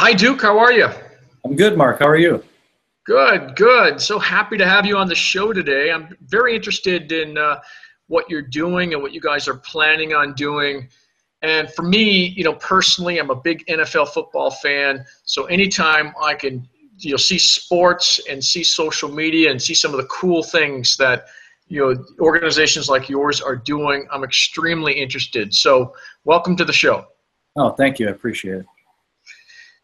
Hi, Duke. How are you? I'm good, Mark. How are you? Good, good. So happy to have you on the show today. I'm very interested in what you're doing and what you guys are planning on doing. And for me, personally, I'm a big NFL football fan. So anytime I can, see sports and see social media and see some of the cool things that, organizations like yours are doing, I'm extremely interested. So welcome to the show. Oh, thank you. I appreciate it.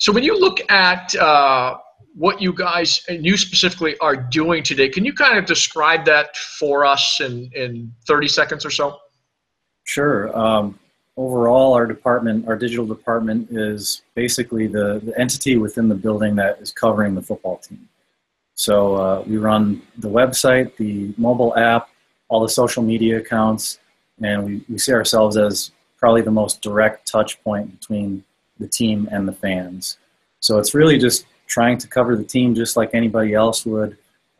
So when you look at what you guys, and you specifically, are doing today, can you kind of describe that for us in 30 seconds or so? Sure. Overall, our department, our digital department, is basically the entity within the building that is covering the football team. So we run the website, the mobile app, all the social media accounts, and we see ourselves as probably the most direct touch point between the team and the fans. So it's really just trying to cover the team just like anybody else would,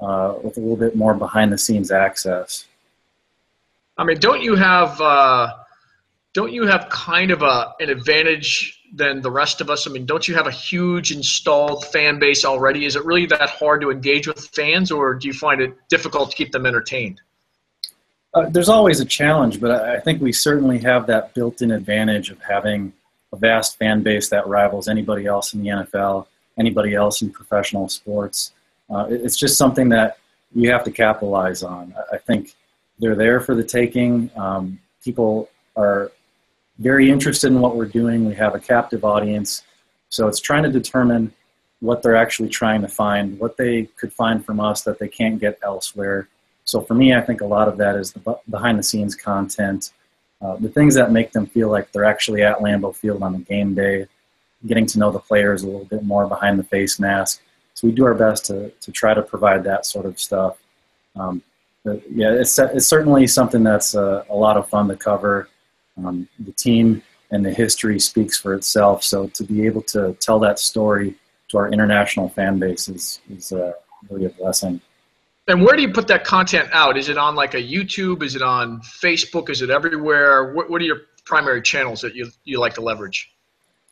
with a little bit more behind the scenes access. I mean, don't you have kind of an advantage than the rest of us? I mean, don't you have a huge installed fan base already? Is it really that hard to engage with fans, or do you find it difficult to keep them entertained? There's always a challenge, but I think we certainly have that built-in advantage of having a vast fan base that rivals anybody else in the NFL, anybody else in professional sports. It's just something that we have to capitalize on. I think they're there for the taking. People are very interested in what we're doing. We have a captive audience. So it's trying to determine what they're actually trying to find, what they could find from us that they can't get elsewhere. So for me, I think a lot of that is the behind-the-scenes content, the things that make them feel like they're actually at Lambeau Field on a game day, getting to know the players a little bit more behind the face mask. So we do our best to try to provide that sort of stuff. But yeah, it's certainly something that's a lot of fun to cover. The team and the history speaks for itself. So to be able to tell that story to our international fan base is really a blessing. And where do you put that content out? Is it on like a YouTube? Is it on Facebook? Is it everywhere? What are your primary channels that you like to leverage?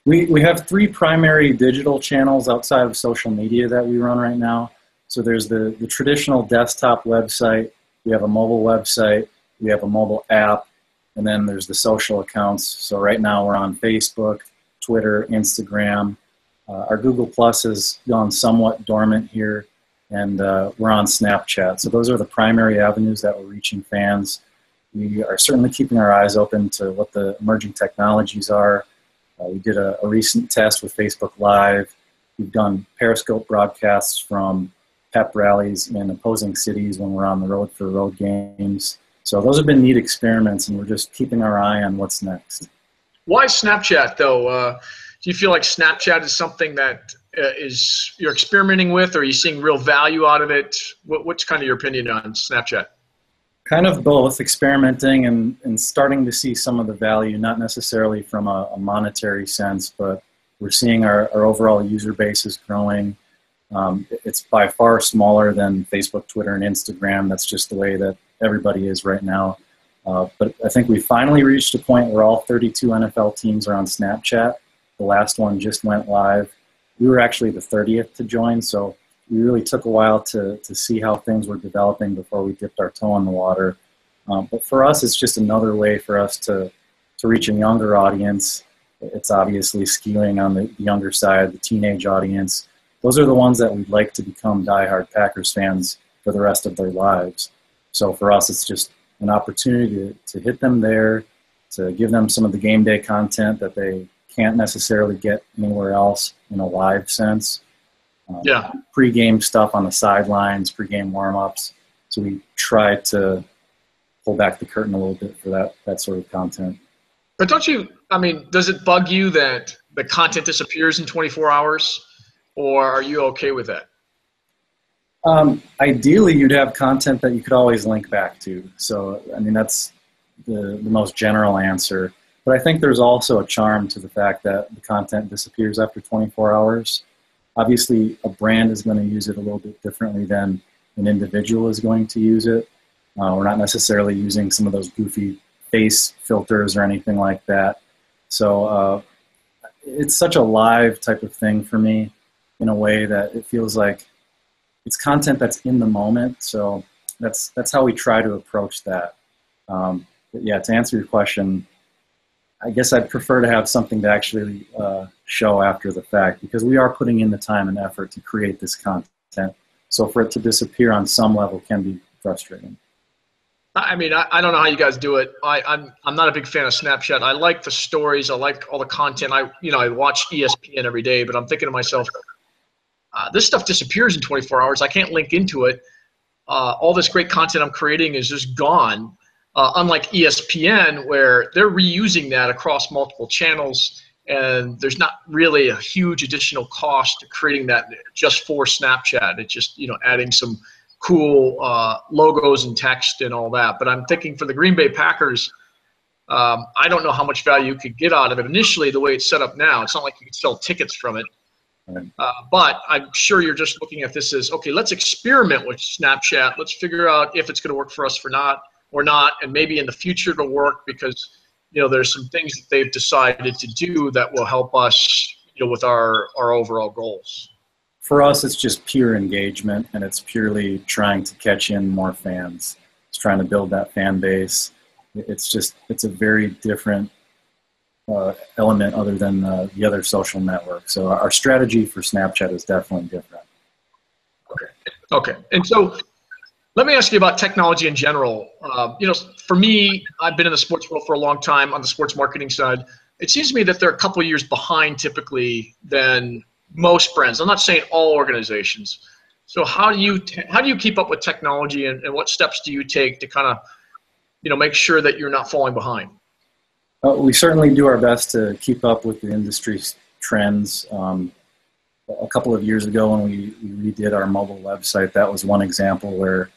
We have three primary digital channels outside of social media that we run right now. So there's the traditional desktop website. We have a mobile website. We have a mobile app. And then there's the social accounts. So right now we're on Facebook, Twitter, Instagram. Our Google Plus has gone somewhat dormant here. And we're on Snapchat. So those are the primary avenues that we're reaching fans. We are certainly keeping our eyes open to what the emerging technologies are. We did a recent test with Facebook Live. We've done Periscope broadcasts from pep rallies in opposing cities when we're on the road for road games. So those have been neat experiments, and we're just keeping our eye on what's next. Why Snapchat, though? Do you feel like Snapchat is something that you're experimenting with, or are you seeing real value out of it? What's kind of your opinion on Snapchat? Kind of both, experimenting and starting to see some of the value, not necessarily from a monetary sense, but we're seeing our overall user base is growing. It's by far smaller than Facebook, Twitter, and Instagram. That's just the way that everybody is right now. But I think we finally reached a point where all 32 NFL teams are on Snapchat. The last one just went live. We were actually the 30th to join, so we really took a while to see how things were developing before we dipped our toe in the water. But for us, it's just another way for us to reach a younger audience. It's obviously skewing on the younger side, the teenage audience. Those are the ones that we'd like to become diehard Packers fans for the rest of their lives. So for us, it's just an opportunity to hit them there, to give them some of the game day content that they can't necessarily get anywhere else in a live sense. Yeah. Pre-game stuff on the sidelines, pre-game warm-ups. So we try to pull back the curtain a little bit for that sort of content. But does it bug you that the content disappears in 24 hours, or are you okay with that? Ideally, you'd have content that you could always link back to. So, that's the most general answer. But I think there's also a charm to the fact that the content disappears after 24 hours. Obviously, a brand is going to use it a little bit differently than an individual is going to use it. We're not necessarily using some of those goofy face filters or anything like that. So it's such a live type of thing for me in a way that it feels like it's content that's in the moment. So that's how we try to approach that. But yeah, to answer your question, I guess I'd prefer to have something to actually show after the fact, because we are putting in the time and effort to create this content. So for it to disappear on some level can be frustrating. I mean, I don't know how you guys do it. I'm not a big fan of Snapchat. I like the stories. I like all the content. I watch ESPN every day, but I'm thinking to myself, this stuff disappears in 24 hours. I can't link into it. All this great content I'm creating is just gone. Unlike ESPN, where they're reusing that across multiple channels, and there's not really a huge additional cost to creating that just for Snapchat. It's just, adding some cool logos and text and all that. But I'm thinking for the Green Bay Packers, I don't know how much value you could get out of it. Initially, the way it's set up now, it's not like you can sell tickets from it. But I'm sure you're just looking at this as, okay, let's experiment with Snapchat. Let's figure out if it's going to work for us or not, and maybe in the future it'll work, because there's some things that they've decided to do that will help us with our overall goals. For us, it's just pure engagement, and it's purely trying to catch in more fans. It's trying to build that fan base. It's a very different element other than the other social networks. So our strategy for Snapchat is definitely different. Okay. And so let me ask you about technology in general. For me, I've been in the sports world for a long time on the sports marketing side. It seems to me that they're a couple of years behind typically than most brands. I'm not saying all organizations. So how do you keep up with technology, and what steps do you take to kind of make sure that you're not falling behind? We certainly do our best to keep up with the industry trends. A couple of years ago when we redid our mobile website, that was one example where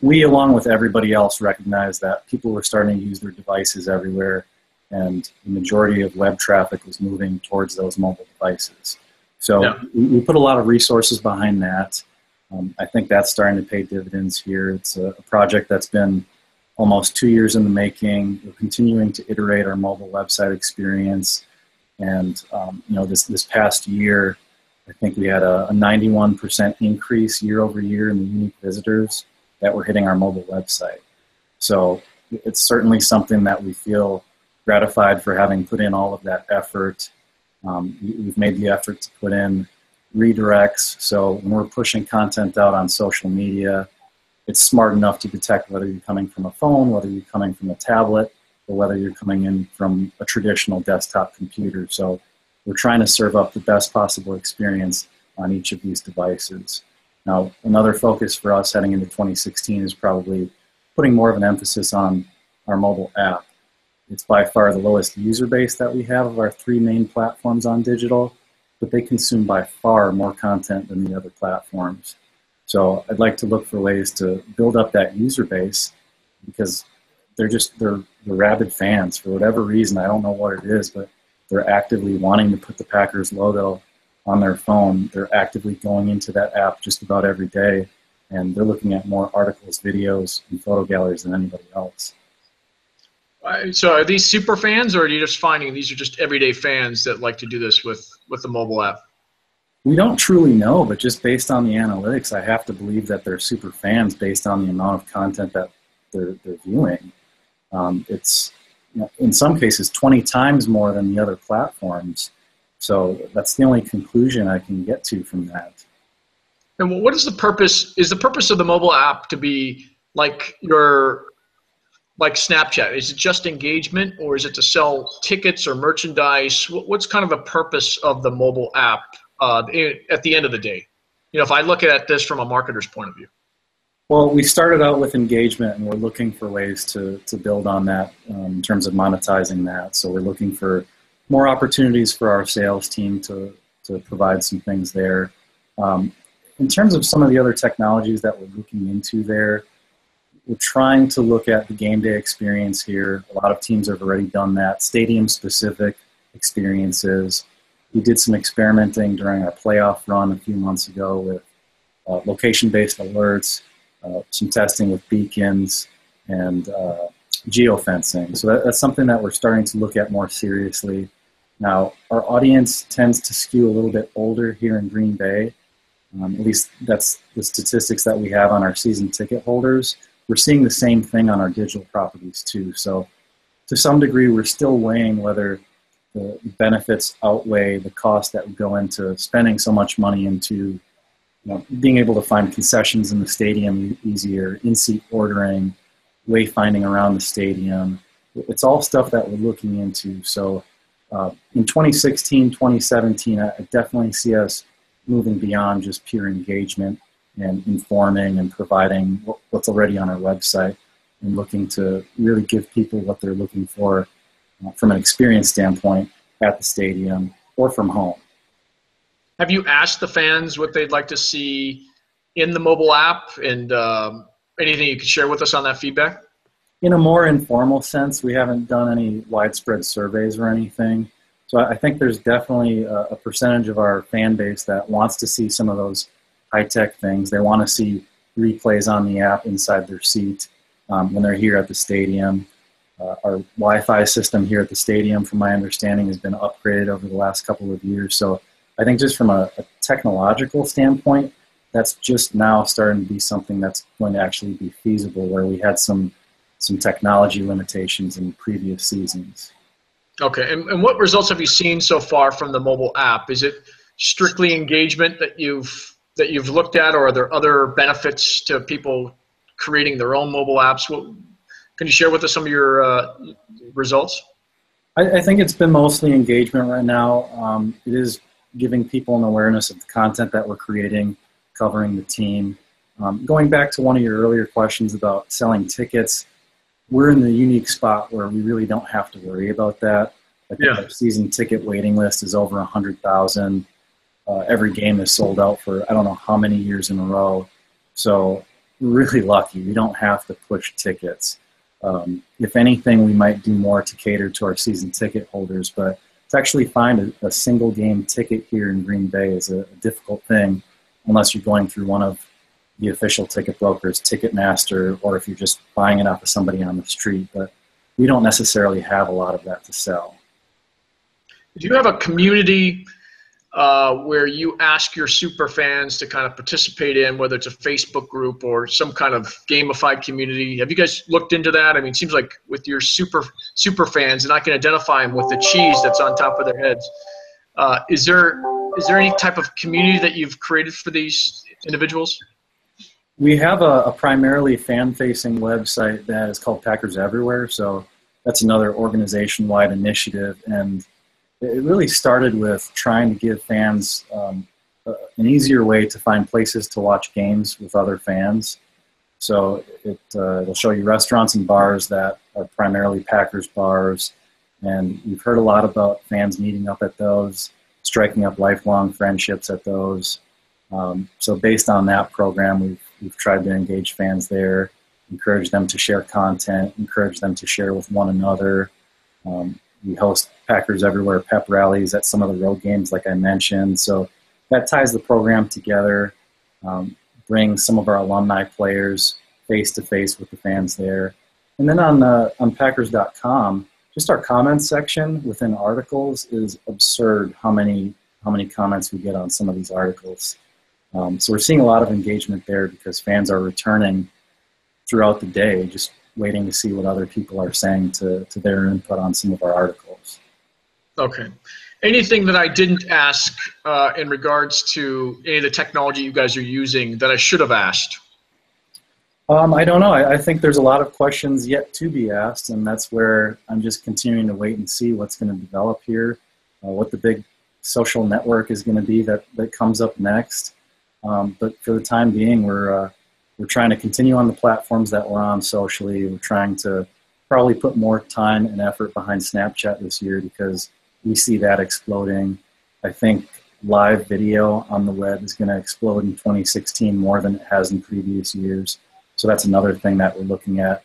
we, along with everybody else, recognized that people were starting to use their devices everywhere, and the majority of web traffic was moving towards those mobile devices. So yeah, we put a lot of resources behind that. I think that's starting to pay dividends here. It's a project that's been almost 2 years in the making. We're continuing to iterate our mobile website experience. And this past year, I think we had a 91% increase year over year in the unique visitors that were hitting our mobile website. So it's certainly something that we feel gratified for having put in all of that effort. We've made the effort to put in redirects. So when we're pushing content out on social media, it's smart enough to detect whether you're coming from a phone, whether you're coming from a tablet, or whether you're coming in from a traditional desktop computer. So we're trying to serve up the best possible experience on each of these devices. Now, another focus for us heading into 2016 is probably putting more of an emphasis on our mobile app. It's by far the lowest user base that we have of our three main platforms on digital, but they consume by far more content than the other platforms. So I'd like to look for ways to build up that user base, because they're rabid fans for whatever reason. I don't know what it is, but they're actively wanting to put the Packers logo on their phone. They're actively going into that app just about every day, and they're looking at more articles, videos, and photo galleries than anybody else. So are these super fans, or are you just finding these are just everyday fans that like to do this with the mobile app? We don't truly know, but just based on the analytics, I have to believe that they're super fans based on the amount of content that they're viewing. It's in some cases 20 times more than the other platforms. So that's the only conclusion I can get to from that. And what is the purpose? Is the purpose of the mobile app to be like Snapchat? Is it just engagement, or is it to sell tickets or merchandise? What's kind of the purpose of the mobile app at the end of the day? If I look at this from a marketer's point of view. Well, we started out with engagement, and we're looking for ways to build on that in terms of monetizing that. So we're looking for more opportunities for our sales team to provide some things there. In terms of some of the other technologies that we're looking into there, we're trying to look at the game day experience here. A lot of teams have already done that, stadium-specific experiences. We did some experimenting during our playoff run a few months ago with location-based alerts, some testing with beacons, and geo-fencing. So that's something that we're starting to look at more seriously. Now, our audience tends to skew a little bit older here in Green Bay. At least that's the statistics that we have on our season ticket holders. We're seeing the same thing on our digital properties too. So to some degree, we're still weighing whether the benefits outweigh the cost that would go into spending so much money into being able to find concessions in the stadium easier, in-seat ordering, wayfinding around the stadium. It's all stuff that we're looking into. So in 2016, 2017, I definitely see us moving beyond just pure engagement and informing and providing what's already on our website, and looking to really give people what they're looking for from an experience standpoint at the stadium or from home. Have you asked the fans what they'd like to see in the mobile app, and anything you could share with us on that feedback? In a more informal sense, we haven't done any widespread surveys or anything. So I think there's definitely a percentage of our fan base that wants to see some of those high-tech things. They want to see replays on the app inside their seat when they're here at the stadium. Our Wi-Fi system here at the stadium, from my understanding, has been upgraded over the last couple of years. So I think just from a technological standpoint, that's just now starting to be something that's going to actually be feasible, where we had some technology limitations in previous seasons. Okay, and what results have you seen so far from the mobile app? Is it strictly engagement that you've looked at, or are there other benefits to people creating their own mobile apps? Can you share with us some of your results? I think it's been mostly engagement right now. It is giving people an awareness of the content that we're creating, covering the team. Going back to one of your earlier questions about selling tickets, we're in the unique spot where we really don't have to worry about that. I think our season ticket waiting list is over 100,000. Every game is sold out for I don't know how many years in a row. So we're really lucky. We don't have to push tickets. If anything, we might do more to cater to our season ticket holders, but to actually find a single game ticket here in Green Bay is a difficult thing, unless you're going through one of the official ticket brokers, Ticketmaster, or if you're just buying it off of somebody on the street. But we don't necessarily have a lot of that to sell. Do you have a community where you ask your super fans to kind of participate in, whether it's a Facebook group or some kind of gamified community? Have you guys looked into that? I mean, it seems like with your super fans, and I can identify them with the cheese that's on top of their heads. Is there any type of community that you've created for these individuals? We have a primarily fan-facing website that is called Packers Everywhere. So that's another organization-wide initiative, and it really started with trying to give fans an easier way to find places to watch games with other fans. So it'll show you restaurants and bars that are primarily Packers bars, and we've heard a lot about fans meeting up at those, striking up lifelong friendships at those. So based on that program, we've tried to engage fans there, encourage them to share content, encourage them to share with one another. We host Packers Everywhere pep rallies at some of the road games, like I mentioned. So that ties the program together, brings some of our alumni players face-to-face with the fans there. And then on Packers.com, just our comments section within articles is absurd how many comments we get on some of these articles. So we're seeing a lot of engagement there because fans are returning throughout the day, just waiting to see what other people are saying to their input on some of our articles. Okay. Anything that I didn't ask in regards to any of the technology you guys are using that I should have asked? I don't know. I think there's a lot of questions yet to be asked, and that's where I'm just continuing to wait and see what's going to develop here, what the big social network is going to be that comes up next. But for the time being, we're trying to continue on the platforms that we're on socially. We're trying to probably put more time and effort behind Snapchat this year because we see that exploding. I think live video on the web is going to explode in 2016 more than it has in previous years. So that's another thing that we're looking at.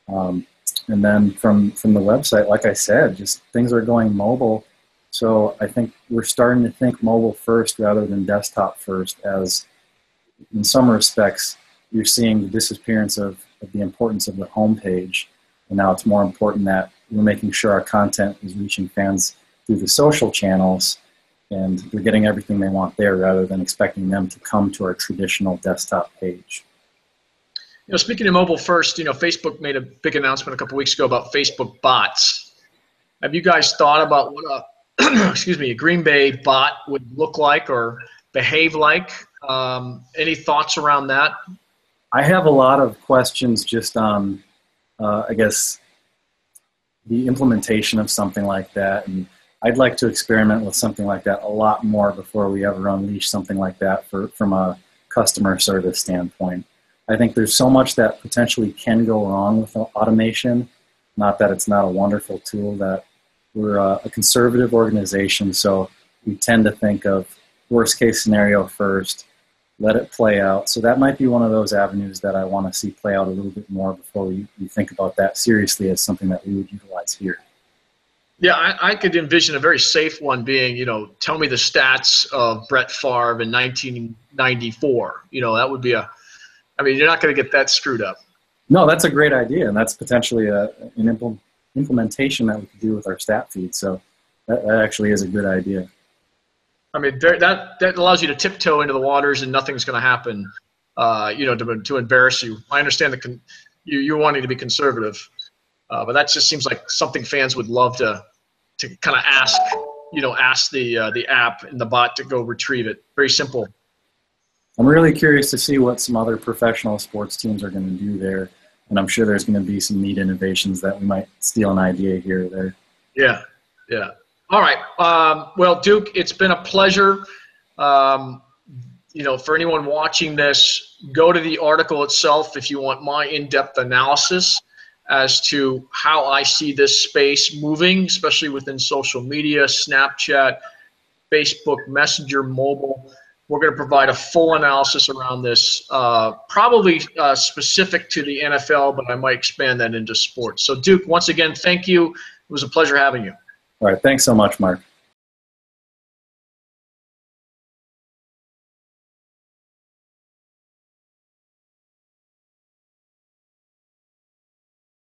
And then from the website, like I said, just things are going mobile. So I think we're starting to think mobile first rather than desktop first, as in some respects, you're seeing the disappearance of the importance of the homepage. And now it's more important that we're making sure our content is reaching fans through the social channels, and they're getting everything they want there rather than expecting them to come to our traditional desktop page. You know, speaking of mobile first, you know, Facebook made a big announcement a couple weeks ago about Facebook bots. Have you guys thought about what a excuse me, a Green Bay bot would look like or behave like? Any thoughts around that? I have a lot of questions just on, I guess, the implementation of something like that, and I'd like to experiment with something like that a lot more before we ever unleash something like that from a customer service standpoint. I think there's so much that potentially can go wrong with automation, not that it's not a wonderful tool. That we're a conservative organization, so we tend to think of worst case scenario first, let it play out. So that might be one of those avenues that I want to see play out a little bit more before we think about that seriously as something that we would utilize here. Yeah, I could envision a very safe one being, you know, tell me the stats of Brett Favre in 1994. You know, that would be I mean, you're not going to get that screwed up. No, that's a great idea, and that's potentially an implementation that we could do with our stat feed. So that actually is a good idea. I mean, that allows you to tiptoe into the waters and nothing's going to happen, you know, to embarrass you. I understand that you're wanting to be conservative, but that just seems like something fans would love to kind of ask the app and the bot to go retrieve it. Very simple. I'm really curious to see what some other professional sports teams are going to do there, and I'm sure there's going to be some neat innovations that we might steal an idea here or there. Yeah, yeah. All right. Well, Duke, it's been a pleasure. You know, for anyone watching this, go to the article itself if you want my in-depth analysis as to how I see this space moving, especially within social media, Snapchat, Facebook, Messenger, mobile. We're going to provide a full analysis around this, probably specific to the NFL, but I might expand that into sports. So, Duke, once again, thank you. It was a pleasure having you. All right. Thanks so much, Mark.